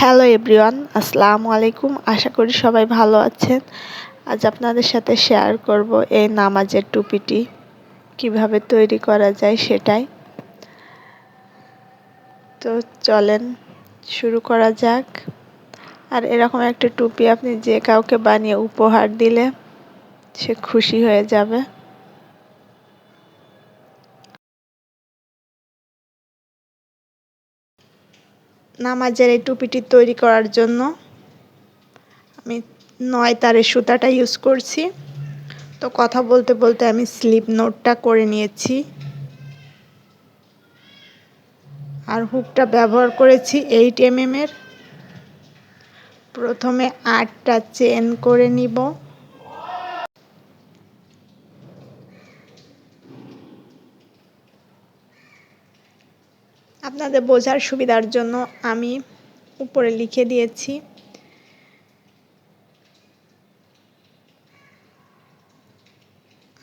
Hello everyone, আসসালামু আলাইকুম। আশা করি সবাই ভালো আছেন। আজ আপনাদের সাথে শেয়ার করব এই নামাজের টুপিটি কিভাবে তৈরি করা যায় সেটাই। তো চলেন শুরু করা যাক। আর এরকম একটা টুপি আপনি যে কাউকে বানিয়ে উপহার দিলে সে খুশি হয়ে যাবে। নামাজের এই টুপিটি তৈরি করার জন্য আমি 9 তারের সুতাটা ইউজ করছি। তো কথা বলতে বলতে আমি স্লিপ নোটটা করে নিয়েছি। আর হুকটা ব্যবহার করেছি 8 mm এর। প্রথমে 8টা চেন করে নিব। আপনাদের বোঝার সুবিধার জন্য আমি উপরে লিখে দিয়েছি।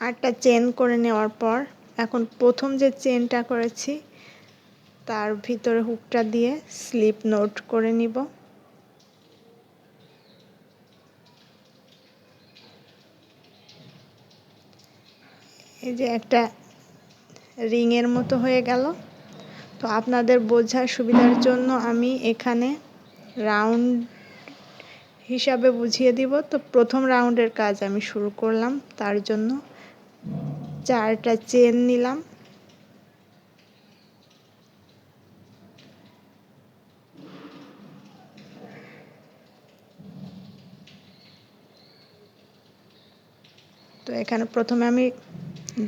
আটটা চেন করে নেওয়ার পর এখন প্রথম যে চেনটা করেছি তার ভিতরে হুকটা দিয়ে স্লিপ নোট করে নিব। এই যে একটা রিংয়ের মতো হয়ে গেল। তো আপনাদের বোঝার সুবিধার জন্য আমি এখানে রাউন্ড হিসাবে বুঝিয়ে দিব। তো প্রথম রাউন্ডের কাজ আমি শুরু করলাম। তার জন্য 4টা চেন নিলাম। তো এখানে প্রথমে আমি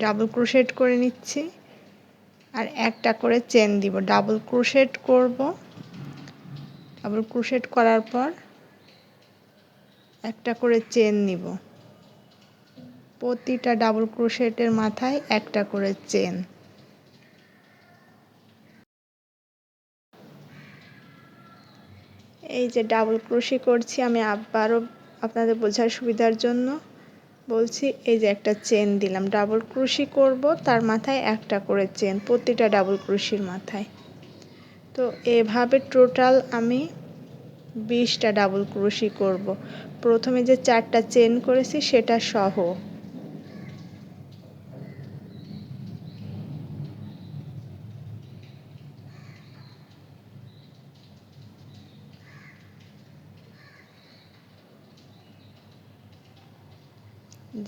ডাবল ক্রোশেট করে নিচ্ছি আর একটা করে চেন দিব। ডাবল ক্রোশেট করব। ডাবল ক্রোশেট করার পর একটা করে চেন নিব। প্রতিটা ডাবল ক্রোশেটের মাথায় একটা করে চেন। এই যে ডাবল ক্রোশি করছি আমি আবারও আপনাদের বোঝার সুবিধার জন্য বলছি। এই যে একটা চেন দিলাম। ডাবল ক্রোশি করব, তার মাথায় একটা করে চেন প্রতিটা ডাবল ক্রোশির মাথায়। তো এভাবে টোটাল আমি 20টা ডাবল ক্রোশি করব। প্রথমে যে 4টা চেন করেছি সেটা সহ।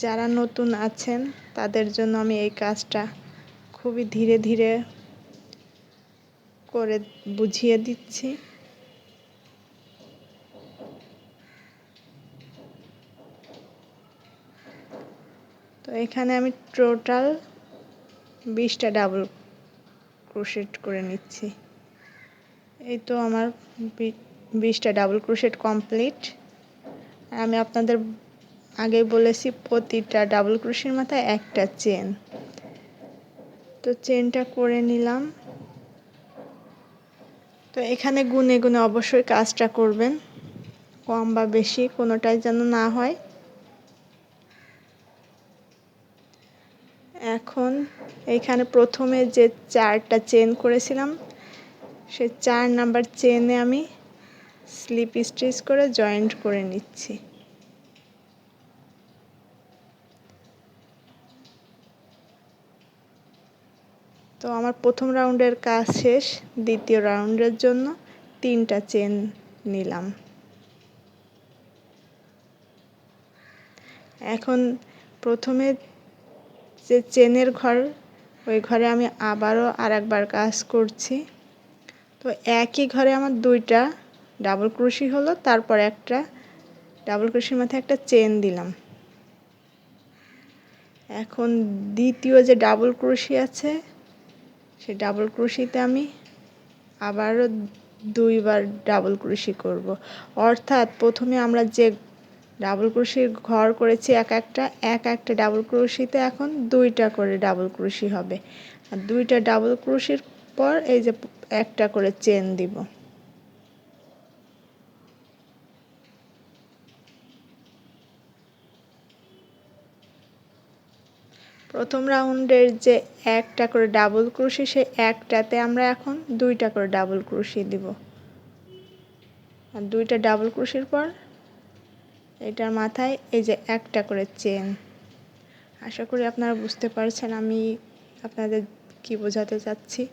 যারা নতুন আছেন তাদের জন্য আমি এই কাজটা খুবই ধীরে ধীরে করে বুঝিয়ে দিচ্ছি। তো এখানে আমি টোটাল 20টা ডাবল ক্রোশেট করে নিচ্ছি। এই তো আমার 20টা ডাবল ক্রোশেট কমপ্লিট। আমি আপনাদের আগে বলেছি প্রতিটা ডাবল ক্রোশের মাথায় একটা চেন। তো চেনটা করে নিলাম। তো এখানে গুনে গুনে অবশ্যই কাজটা করবেন, কম বা বেশি কোনোটাই যেন না হয়। এখন এইখানে প্রথমে যে 4টা চেন করেছিলাম সেই 4 নাম্বার চেনে আমি স্লিপ স্টিচ করে জয়েন্ট করে নিচ্ছি। তো আমার প্রথম রাউন্ডের কাজ শেষ। দ্বিতীয় রাউন্ডের জন্য 3টা চেন নিলাম। এখন প্রথমে যে চেনের ঘর, ওই ঘরে আমি আবারও আরেকবার কাজ করছি। তো একই ঘরে আমার 2টা ডাবল ক্রোশি হলো, তারপর একটা ডাবল ক্রোশির মাথায় একটা চেন দিলাম। এখন দ্বিতীয় যে ডাবল ক্রোশি আছে সেই ডাবল ক্রোশিতে আমি আবারও 2বার ডাবল ক্রোশি করব। অর্থাৎ প্রথমে আমরা যে ডাবল ক্রোশির ঘর করেছি এক একটা ডাবল ক্রোশিতে এখন 2টা করে ডাবল ক্রোশি হবে। আর 2টা ডাবল ক্রোশির পর এই যে একটা করে চেন দিব। প্রথম রাউন্ডের যে একটা করে ডাবল ক্রোশি সেই একটাতে আমরা এখন 2টা করে ডাবল ক্রোশি দিব। আর 2টা ডাবল ক্রোশের পর এটার মাথায় এই যে একটা করে চেন। আশা করি আপনারা বুঝতে পারছেন আমি আপনাদের কি বোঝাতে চাচ্ছি।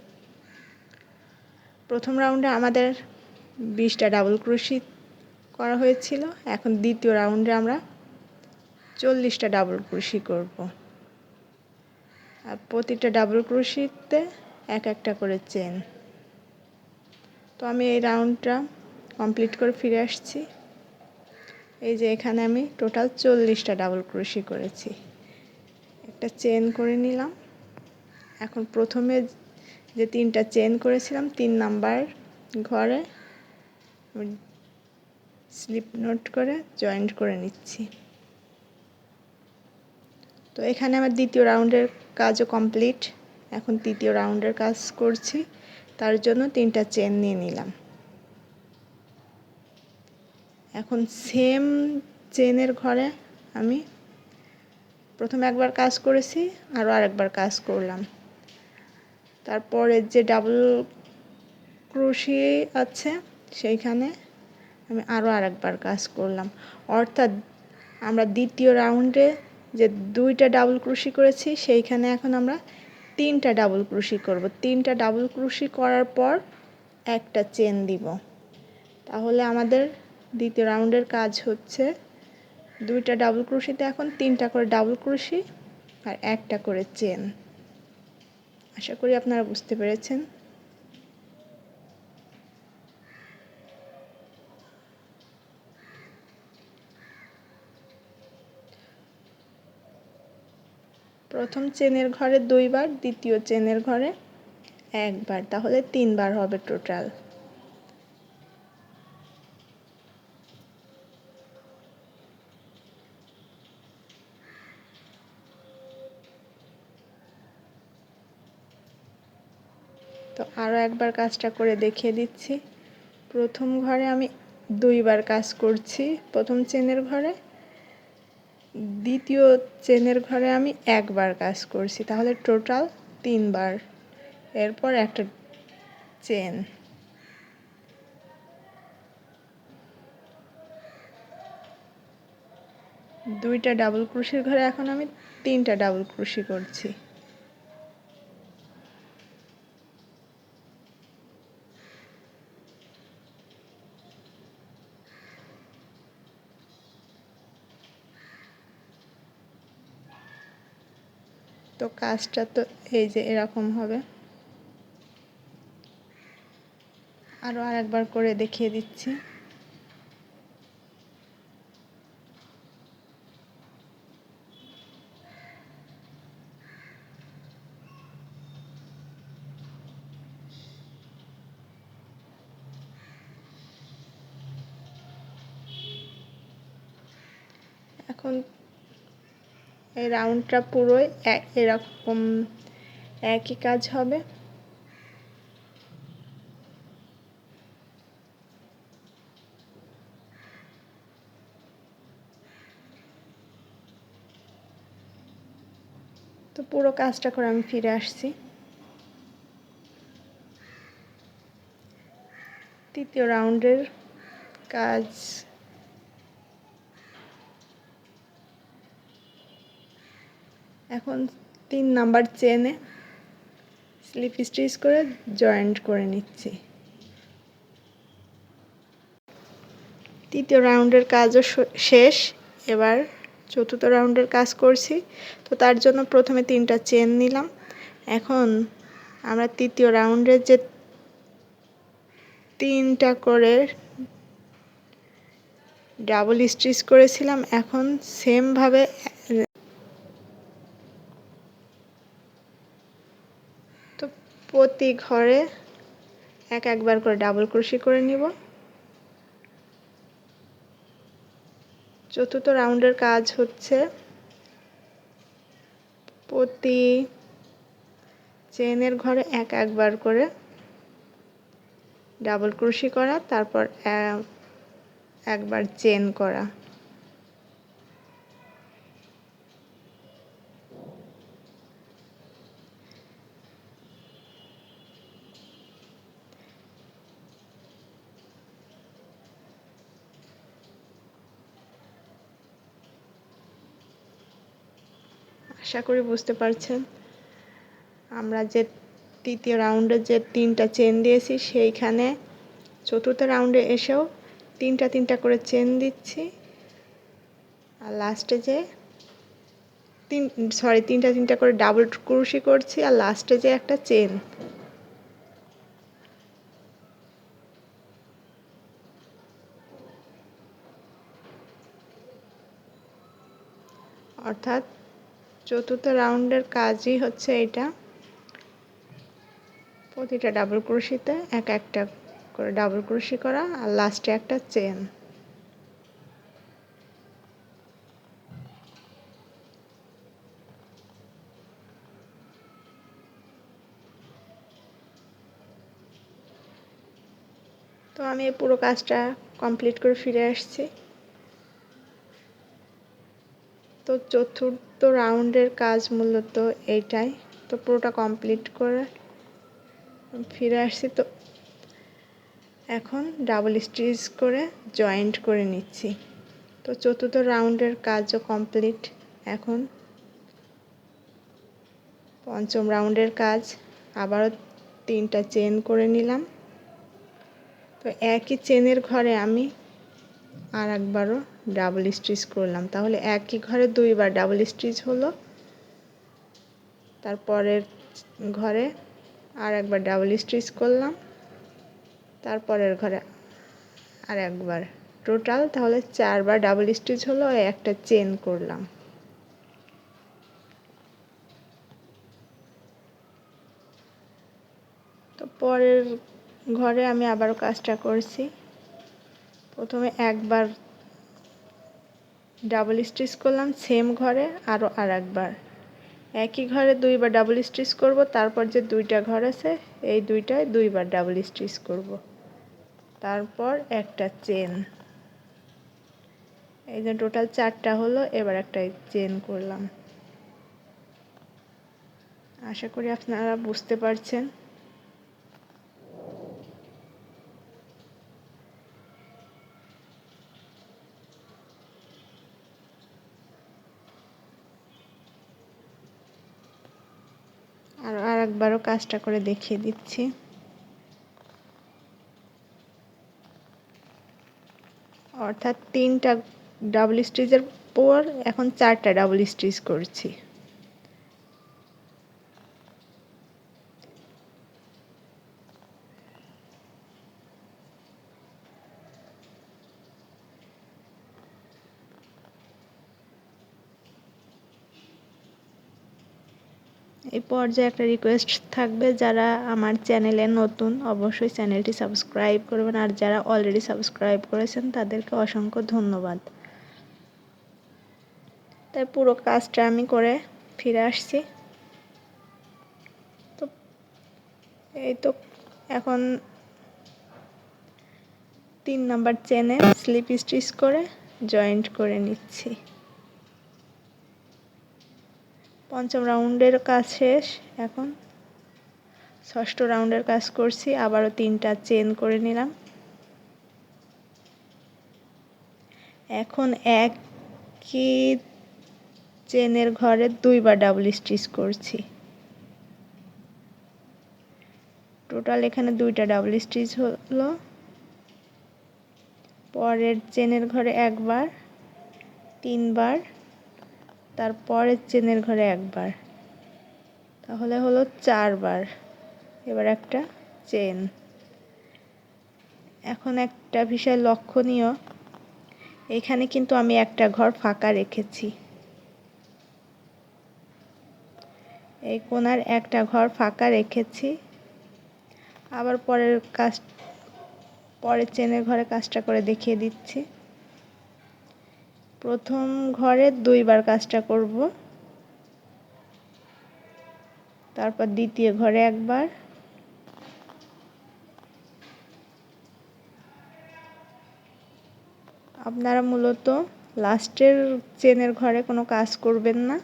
প্রথম রাউন্ডে আমাদের 20টা ডাবল ক্রোশি করা হয়েছিল, এখন দ্বিতীয় রাউন্ডে আমরা 40টা ডাবল ক্রোশি করব। আর প্রতিটা ডাবল ক্রোশিতে একটা করে চেন। তো আমি এই রাউন্ডটা কমপ্লিট করে ফিরে আসছি। এই যে এখানে আমি টোটাল 40টা ডাবল ক্রোশি করেছি। একটা চেন করে নিলাম। এখন প্রথমে যে 3টা চেন করেছিলাম 3 নাম্বার ঘরে স্লিপ নোট করে জয়েন্ট করে নিচ্ছি। তো এখানে আমার দ্বিতীয় রাউন্ডের কাজও কমপ্লিট। এখন তৃতীয় রাউন্ডের কাজ করছি, তার জন্য 3টা চেন নিয়ে নিলাম। এখন সেম চেনের ঘরে আমি প্রথমে একবার কাজ করেছি, আরও আরেকবার কাজ করলাম। তারপরে যে ডাবল ক্রোশি আছে সেইখানে আমি আরও আরেকবার কাজ করলাম। অর্থাৎ আমরা দ্বিতীয় রাউন্ডে যে 2টা ডাবল ক্রোশি করেছি সেইখানে এখন আমরা 3টা ডাবল ক্রোশি করব। 3টা ডাবল ক্রোশি করার পর একটা চেন দিব। তাহলে আমাদের দ্বিতীয় রাউন্ডের কাজ হচ্ছে 2টা ডাবল ক্রোশিতে এখন 3টা করে ডাবল ক্রোশি আর একটা করে চেন। আশা করি আপনারা বুঝতে পেরেছেন। প্রথম চেনের ঘরে 2 বার, দ্বিতীয় চেনের ঘরে 1 বার, তাহলে 3 বার হবে টোটাল। তো আরও একবার কাজটা করে দেখিয়ে দিচ্ছি। প্রথম ঘরে আমি 2 বার কাজ করছি প্রথম চেনের ঘরে, দ্বিতীয় চেনের ঘরে আমি 1 বার কাজ করছি, তাহলে টোটাল 3 বার। এরপর একটা চেন। দুইটা ডাবল ক্রোশের ঘরে এখন আমি 3টা ডাবল ক্রোশি করছি। তো কাজটা তো এই যে এরকম হবে। আরও আরেকবার করে দেখিয়ে দিচ্ছি। এখন এই রাউন্ডটা পুরোই এরকম একই কাজ হবে। তো পুরো কাজটা করে আমি ফিরে আসছি। তৃতীয় রাউন্ডের কাজ এখন 3 নাম্বার চেনে স্লিপ স্টিচ করে জয়েন্ট করে নিচ্ছি। তৃতীয় রাউন্ডের কাজও শেষ। এবার চতুর্থ রাউন্ডের কাজ করছি। তো তার জন্য প্রথমে 3টা চেন নিলাম। এখন আমরা তৃতীয় রাউন্ডে যে 3টা করে ডাবল স্টিচ করেছিলাম এখন সেমভাবে তো প্রতি ঘরে একবার করে ডাবল ক্রোশি করে নিব। চতুর্থ রাউন্ডের কাজ হচ্ছে প্রতি চেনের ঘরে একবার করে ডাবল ক্রোশি করা, তারপর একবার চেন করা। আশা করি বুঝতে পারছেন। আমরা যে তৃতীয় রাউন্ডে যে 3টা চেন দিয়েছি সেইখানে চতুর্থ রাউন্ডে এসেও 3টা করে চেন দিচ্ছি, আর লাস্টে যে 3টা করে ডাবল ক্রোশি করছি, আর লাস্টে যে একটা চেন। অর্থাৎ চতুর্থ রাউন্ডের কাজই হচ্ছে এটা, প্রতিটা ডাবল ক্রোশিতে একটা করে ডাবল ক্রোশি করা আর লাস্টে একটা চেন। তো আমি এই পুরো কাজটা কমপ্লিট করে ফিরে আসছি। তো চতুর্থ রাউন্ডের কাজ মূলত এইটাই। তো পুরোটা কমপ্লিট করে ফিরে আসছি। তো এখন ডাবল স্টিচ করে জয়েন্ট করে নিচ্ছি। তো চতুর্থ রাউন্ডের কাজও কমপ্লিট। এখন পঞ্চম রাউন্ডের কাজ, আবারও 3টা চেন করে নিলাম। তো একই চেনের ঘরে আমি আর একবারও ডাবল স্টিচ করলাম, তাহলে একই ঘরে 2বার ডাবল স্টিচ হলো। তারপরের ঘরে আর একবার ডাবল স্টিচ করলাম, তারপরের ঘরে আর একবার, টোটাল তাহলে 4বার ডাবল স্টিচ হলো, একটা চেন করলাম। তো পরের ঘরে আমি আবারও কাজটা করছি। প্রথমে একবার ডাবল স্টিচ করলাম সেম ঘরে, আরও আর একবার একই ঘরে 2বার ডাবল স্টিচ করব। তারপর যে 2টা ঘর আছে এই 2টায় 2বার ডাবল স্টিচ করব, তারপর একটা চেন। এই যে টোটাল 4টা হলো, এবার একটা চেন করলাম। আশা করি আপনারা বুঝতে পারছেন। আর একবারও কাজটা করে দেখিয়ে দিচ্ছি। অর্থাৎ 3টা ডাবল স্টিচের পর এখন 4টা ডাবল স্টিচ করছি। এই পর্যায়ে একটা রিকোয়েস্ট থাকবে, যারা আমার চ্যানেলে নতুন অবশ্যই চ্যানেলটি সাবস্ক্রাইব করবেন, আর যারা অলরেডি সাবস্ক্রাইব করেছেন তাদেরকে অসংখ্য ধন্যবাদ। তাই পুরো কাজটা আমি করে ফিরে আসছি। তো এই তো এখন 3 নাম্বার চেনে স্লিপ স্টিচ করে জয়েন্ট করে নিচ্ছি। পঞ্চম রাউন্ডের কাজ শেষ। এখন ষষ্ঠ রাউন্ডের কাজ করছি, আবারও 3টা চেন করে নিলাম। এখন একই চেনের ঘরে 2বার ডাবল স্টিচ করছি। টোটাল এখানে 2টা ডাবল স্টিচ হলো। পরের চেনের ঘরে একবার, 3বার, তারপরের চেনের ঘরে একবার, তাহলে হলো 4বার। এবার একটা চেন। এখন একটা বিষয় লক্ষণীয়, এখানে কিন্তু আমি একটা ঘর ফাঁকা রেখেছি। এই কোণার একটা ঘর ফাঁকা রেখেছি। আবার পরের চেনের ঘরে কাজটা করে দেখিয়ে দিচ্ছি। প্রথম ঘরে 2বার কাজটা করব, তারপর দ্বিতীয় ঘরে একবার, আপনারা মূলত লাস্টের চেনের ঘরে কোনো কাজ করবেন না।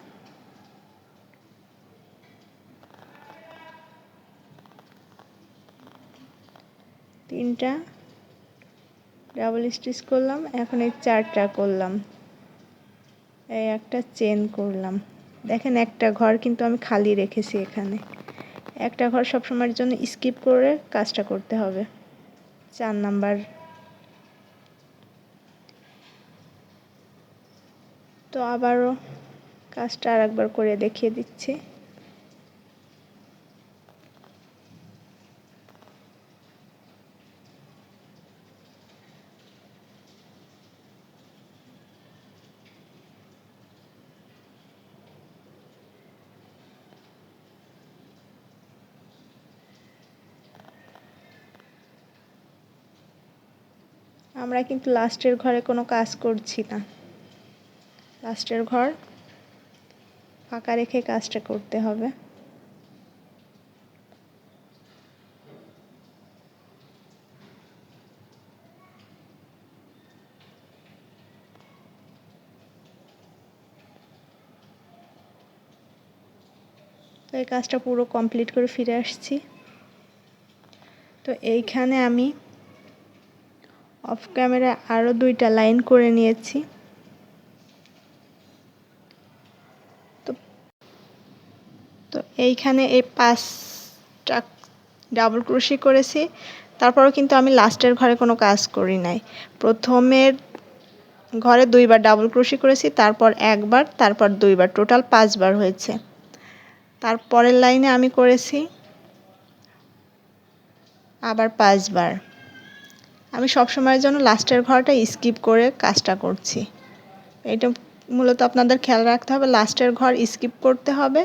তিনটা ডাবল স্টিচ করলাম, এখন এই 4টা করলাম, এই একটা চেন করলাম। দেখেন একটা ঘর কিন্তু আমি খালি রেখেছি এখানে। একটা ঘর সবসময়ের জন্য স্কিপ করে কাজটা করতে হবে। 4 নাম্বার। তো আবারও কাজটা আরেকবার করে দেখিয়ে দিচ্ছি। আমরা কিন্তু লাস্টের ঘরে কোনো কাজ করছি না, লাস্টের ঘর ফাঁকা রেখে কাজটা করতে হবে। তো এই কাজটা পুরো কমপ্লিট করে ফিরে আসছি। তো এইখানে আমি অফ ক্যামেরা আরও 2টা লাইন করে নিয়েছি। তো এইখানে এই 5টা ডাবল ক্রোশি করেছি। তারপরও কিন্তু আমি লাস্টের ঘরে কোনো কাজ করি নাই। প্রথমের ঘরে 2বার ডাবল ক্রোশি করেছি, তারপর একবার, তারপর 2বার, টোটাল 5বার হয়েছে। তারপরের লাইনে আমি করেছি আবার 5বার। আমি সবসময়ের জন্য লাস্টের ঘরটা স্কিপ করে কাজটা করছি। এটা মূলত আপনাদের খেয়াল রাখতে হবে, লাস্টের ঘর স্কিপ করতে হবে।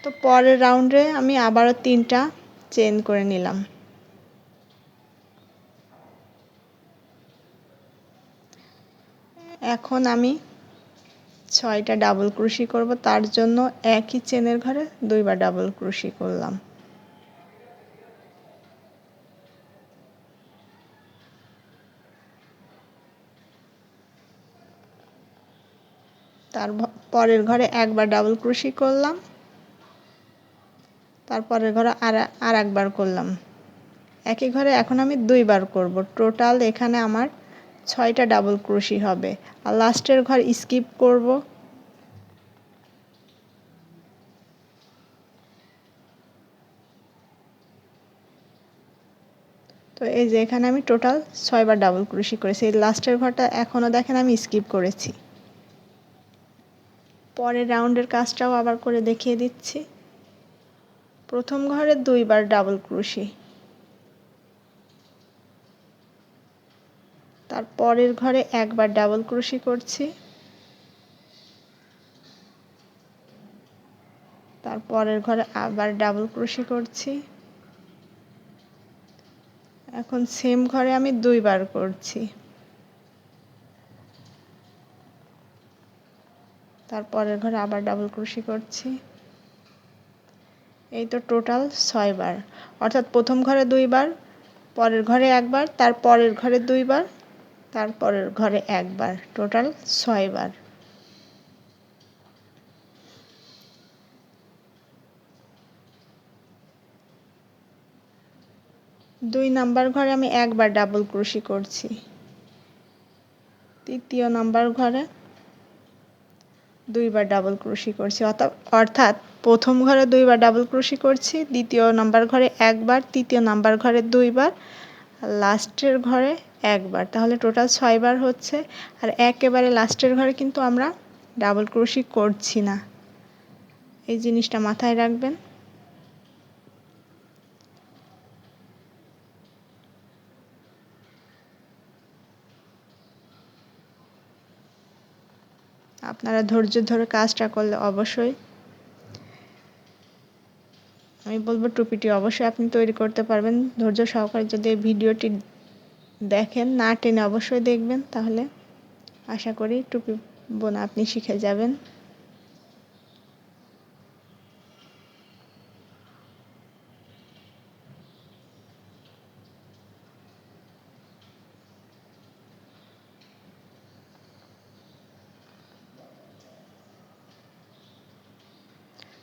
তো পরের রাউন্ডে আমি আবারও 3টা চেন করে নিলাম। এখন আমি 6টা ডাবল ক্রোশি করব, তার জন্য একই চেনের ঘরে 2বার ডাবল ক্রোশি করলাম। তার পরের ঘরে একবার ডাবল ক্রোশি করলাম, তারপরের ঘরে আর একবার করলাম। একই ঘরে এখন আমি 2বার করব। টোটাল এখানে আমার 6টা ডাবল ক্রোশি হবে। আর লাস্টের ঘর স্কিপ করব। তো এই যে এখানে আমি টোটাল 6বার ডাবল ক্রোশি করেছি। এই লাস্টের ঘরটা এখনও দেখেন আমি স্কিপ করেছি। পরের রাউন্ডের কাজটাও আবার করে দেখিয়ে দিচ্ছি। প্রথম ঘরে 2বার ডাবল ক্রোশি, তার পরের ঘরে একবার ডাবল ক্রোশি করছি, তার পরের ঘরে আবার ডাবল ক্রোশি করছি। এখন সেম ঘরে আমি 2বার করছি, তার পরের ঘরে আবার ডাবল ক্রোশি করছি। এই তো টোটাল 6বার, অর্থাৎ প্রথম ঘরে 2বার, পরের ঘরে একবার, তার পরের ঘরে 2বার, তারপরের ঘরে একবার, টোটাল 6বার। 2 নাম্বার ঘরে আমি একবার ডাবল ক্রোশি করছি, 3য় নাম্বার ঘরে 2বার ডাবল ক্রোশি করছি, অর্থাৎ প্রথম ঘরে 2বার ডাবল ক্রোশি করছি, 2য় নাম্বার ঘরে একবার, 3য় নাম্বার ঘরে 2বার, আর লাস্টের ঘরে একবার, তাহলে টোটাল 6বার হচ্ছে। আর একেবারে লাস্টের ঘরে কিন্তু আমরা ডাবল ক্রোশি করছি না, এই জিনিসটা মাথায় রাখবেন। আপনারা ধৈর্য ধরে কাজটা করলে অবশ্যই, আমি বলবো টুপিটি অবশ্যই আপনি তৈরি করতে পারবেন। ধৈর্য সহকারে যদি এই ভিডিওটি দেখেন, না টেনে অবশ্যই দেখবেন, তাহলে আশা করি টুপি বোনা আপনি শিখে যাবেন।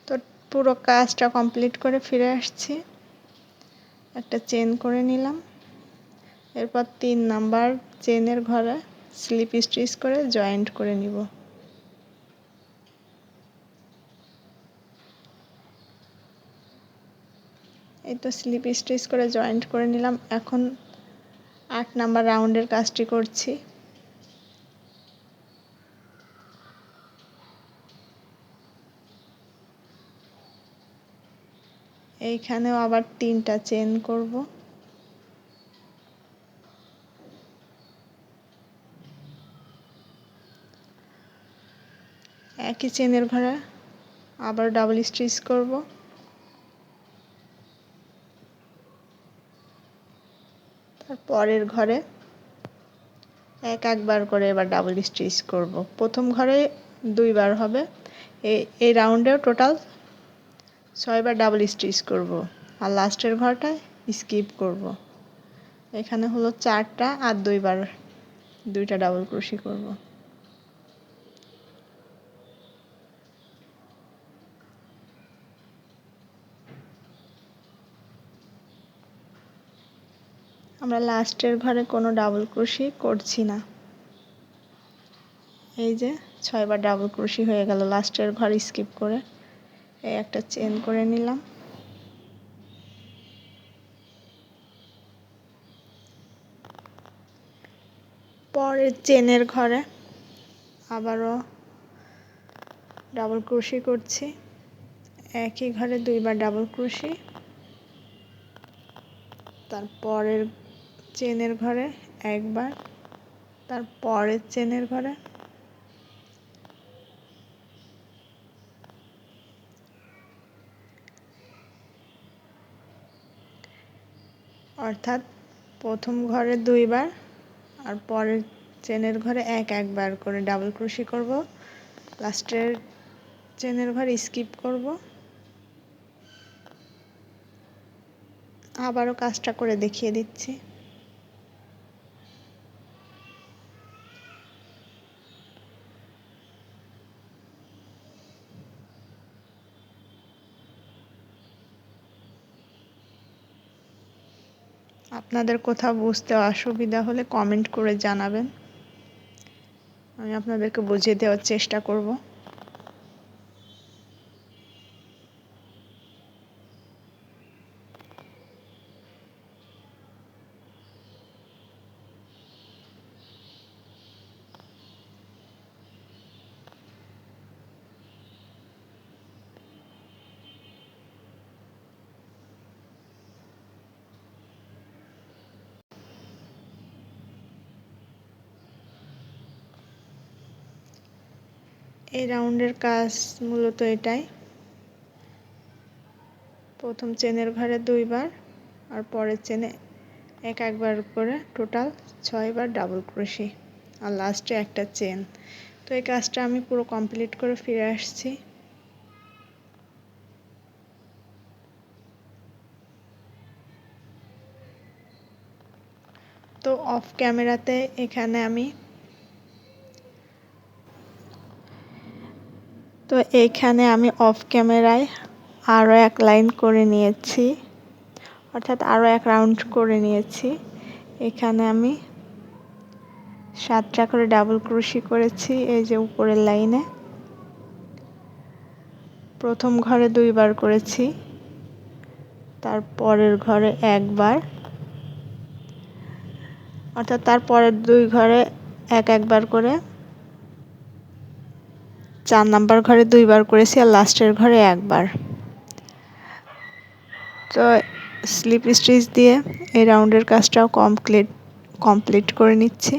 তো পুরো কাজটা কমপ্লিট করে ফিরে আসছি, একটা চেন করে নিলাম। এরপর 3 নাম্বার চেনের ঘরে স্লিপ স্টিচ করে জয়েন্ট করে নিব। এই তো স্লিপ স্টিচ করে জয়েন্ট করে নিলাম। এখন 8 নাম্বার রাউন্ডের কাজটি করছি। এইখানেও আবার 3টা চেন করব। একই চেনের ঘরে আবার ডাবল স্টিচ করব। তারপরের ঘরে একবার করে এবার ডাবল স্টিচ করব। প্রথম ঘরে 2বার হবে। এই রাউন্ডেও টোটাল 6বার ডাবল স্টিচ করব আর লাস্টের ঘরটায় স্কিপ করব। এখানে হলো 4টা আর 2টা ডাবল ক্রোশি করব। আমরা লাস্টের ঘরে কোনো ডাবল ক্রোশি করছি না। এই যে 6বার ডাবল ক্রোশি হয়ে গেল লাস্টের ঘর স্কিপ করে। এই একটা চেন করে নিলাম। পরের চেনের ঘরে আবারও ডাবল ক্রোশি করছি। একই ঘরে 2বার ডাবল ক্রোশি। তারপরের চেনের ঘরে একবার, তারপরের চেনের ঘরে অর্থাৎ প্রথম ঘরে 2বার আর পরের চেনের ঘরে একবার করে ডাবল ক্রোশি করব। লাস্টের চেনের ঘরে স্কিপ করব। আবারও কাজটা করে দেখিয়ে দিচ্ছি। আপনাদের কোথাও বুঝতে অসুবিধা হলে কমেন্ট করে জানাবেন, আমি আপনাদেরকে বুঝিয়ে দেওয়ার চেষ্টা করব। এই রাউন্ডের কাজ মূলত এটাই। প্রথম চেনের ঘরে 2বার আর পরের চেনে একবার করে টোটাল 6বার ডাবল ক্রোশি আর লাস্টে একটা চেন। তো এই কাজটা আমি পুরো কমপ্লিট করে ফিরে আসছি। তো অফ ক্যামেরাতে এখানে আমি অফ ক্যামেরায় আরও 1 লাইন করে নিয়েছি, অর্থাৎ আরও 1 রাউন্ড করে নিয়েছি। এখানে আমি 7টা করে ডাবল ক্রোশি করেছি। এই যে উপরের লাইনে প্রথম ঘরে 2বার করেছি, তারপরের ঘরে একবার, অর্থাৎ তারপরের 2 ঘরে একবার করে 4 নাম্বার ঘরে 2বার করেছি আর লাস্টের ঘরে একবার। তো স্লিপ স্টিচ দিয়ে এই রাউন্ডের কাজটাও কমপ্লিট করে নিচ্ছি।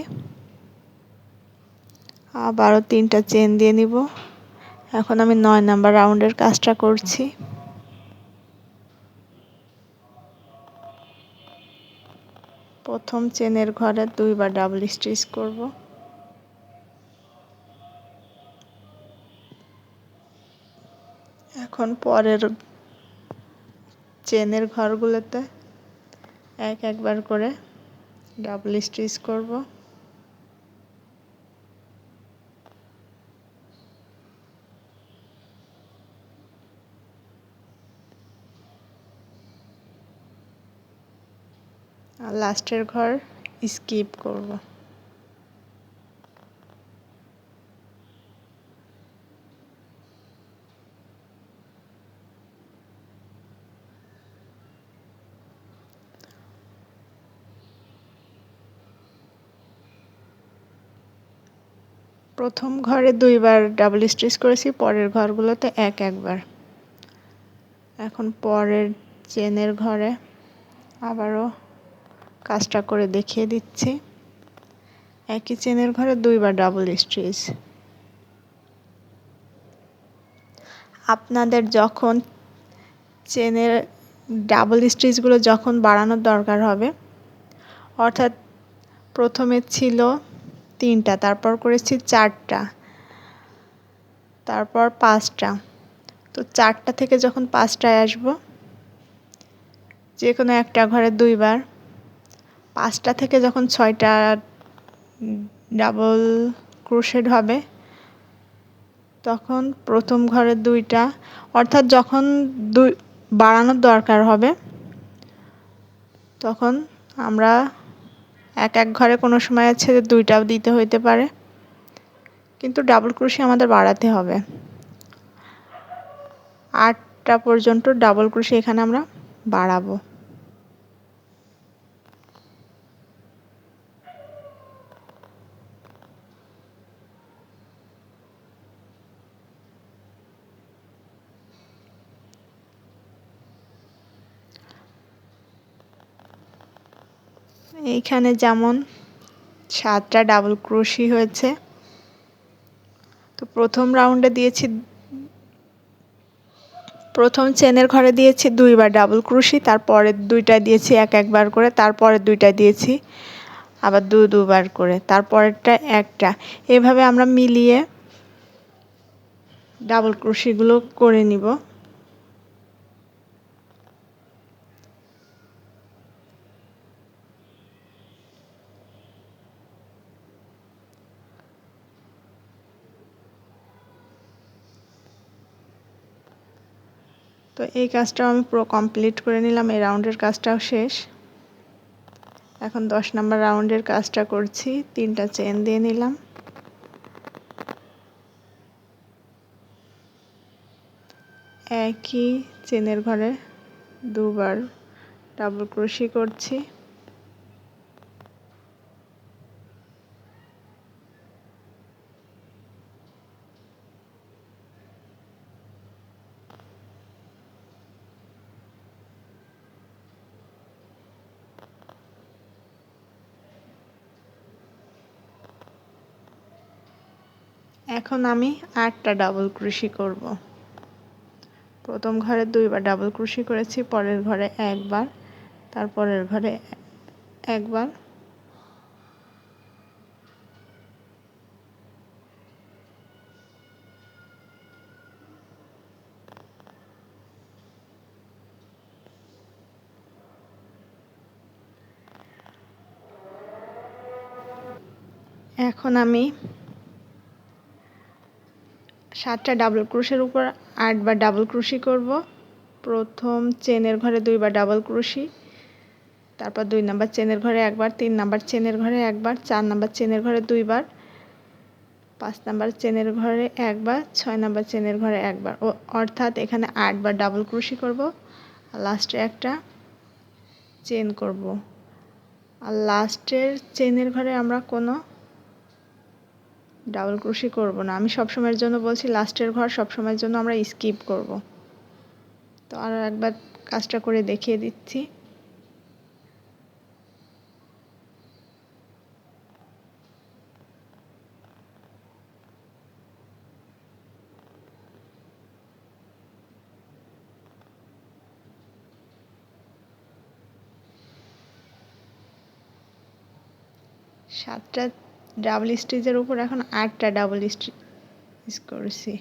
আবারও 3টা চেন দিয়ে নিব। এখন আমি 9 নাম্বার রাউন্ডের কাজটা করছি। প্রথম চেনের ঘরে 2বার ডাবল স্টিচ করব। এখন পরের চেনের ঘরগুলোতে একবার করে ডাবল স্টিচ করব। আর লাস্টের ঘর স্কিপ করব। প্রথম ঘরে 2 বার ডাবল স্টিচ করেছি, পরের ঘরগুলোতে একবার। এখন পরের চেনের ঘরে আবারও কাজটা করে দেখিয়ে দিচ্ছি। একই চেনের ঘরে 2 বার ডাবল স্টিচ। আপনাদের যখন চেনের ডাবল স্টিচগুলো যখন বাড়ানোর দরকার হবে, অর্থাৎ প্রথমে ছিল 3টা, তারপর করেছি 4টা, তারপর 5টা, তো 4টা থেকে যখন 5টায় আসবো, যে কোনো একটা ঘরে 2 বার, 5টা থেকে যখন 6টা ডাবল ক্রোশেড হবে, তখন প্রথম ঘরে 2টা, অর্থাৎ যখন বাড়ানোর দরকার হবে তখন আমরা এক ঘরে কোনো সময় আছে 2টাও দিতে হইতে পারে, কিন্তু ডাবল ক্রোশে আমাদের বাড়াতে হবে। 8টা পর্যন্ত ডাবল ক্রোশে এখানে আমরা বাড়াবো। এইখানে যেমন 7টা ডাবল ক্রোশি হয়েছে, তো প্রথম রাউন্ডে দিয়েছি, প্রথম চেনের ঘরে দিয়েছি 2 বার ডাবল ক্রোশি, তারপরের 2টা দিয়েছি একবার করে, তারপরের 2টা দিয়েছি আবার 2 বার করে, তারপরেরটা একটা। এভাবে আমরা মিলিয়ে ডাবল ক্রোশিগুলো করে নিব। তো এই কাজটাও আমি পুরো কমপ্লিট করে নিলাম, এই রাউন্ডের কাজটাও শেষ। এখন 10 নম্বর রাউন্ডের কাজটা করছি। 3টা চেন দিয়ে নিলাম, একই চেনের ঘরে 2 বার ডাবল ক্রোশি করছি। এখন আমি 8টা ডাবল ক্রোশি করব। প্রথম ঘরে 2 বার ডাবল ক্রোশি করেছি, পরের ঘরে একবার, তারপরের ঘরে একবার, এখন আমি 7টা ডাবল ক্রোশের উপর 8 বার ডাবল ক্রোশি করব। প্রথম চেনের ঘরে 2 বার ডাবল ক্রোশি, তারপর 2 নাম্বার চেনের ঘরে একবার, 3 নাম্বার চেনের ঘরে একবার, 4 নাম্বার চেনের ঘরে 2 বার, 5 নাম্বার চেনের ঘরে একবার, 6 নাম্বার চেনের ঘরে একবার, অর্থাৎ এখানে 8 বার ডাবল ক্রোশি করব আর লাস্টে একটা চেন করব। আর লাস্টের চেনের ঘরে আমরা কোনো ডাবল ক্রোশি করব না। আমি সবসময়ের জন্য বলছি লাস্টের ঘর সবসময়ের জন্য আমরা স্কিপ করব। তো আরও একবার কাজটা করে দেখিয়ে দিচ্ছি। সাতটা ডাবল স্টিচের উপর এখন 8টা ডাবল স্টিচ করছি।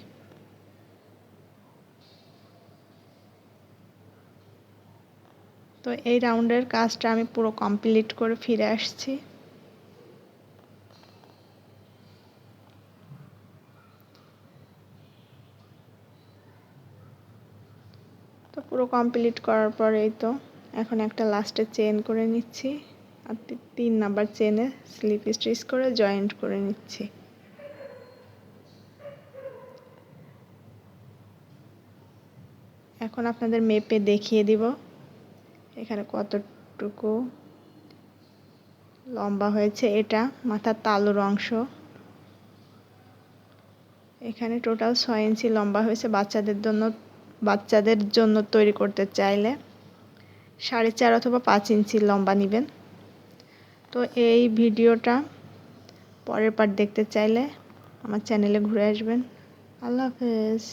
তো এই রাউন্ডের কাজটা আমি পুরো কমপ্লিট করে ফিরে আসছি। তো পুরো কমপ্লিট করার পরেই তো এখন একটা লাস্টে চেন করে নিচ্ছি আর 3 নাম্বার চেনে স্লিপ স্টিচ করে জয়েন্ট করে নিচ্ছি। এখন আপনাদের মেপে দেখিয়ে দিব এখানে কতটুকু লম্বা হয়েছে। এটা মাথার তালুর অংশ। এখানে টোটাল 6 ইঞ্চি লম্বা হয়েছে। বাচ্চাদের জন্য তৈরি করতে চাইলে 4.5 অথবা 5 ইঞ্চি লম্বা নেবেন। তো এই ভিডিওটা পরের পার্ট দেখতে চাইলে আমার চ্যানেলে ঘুরে আসবেন। আল্লাহ হাফেজ।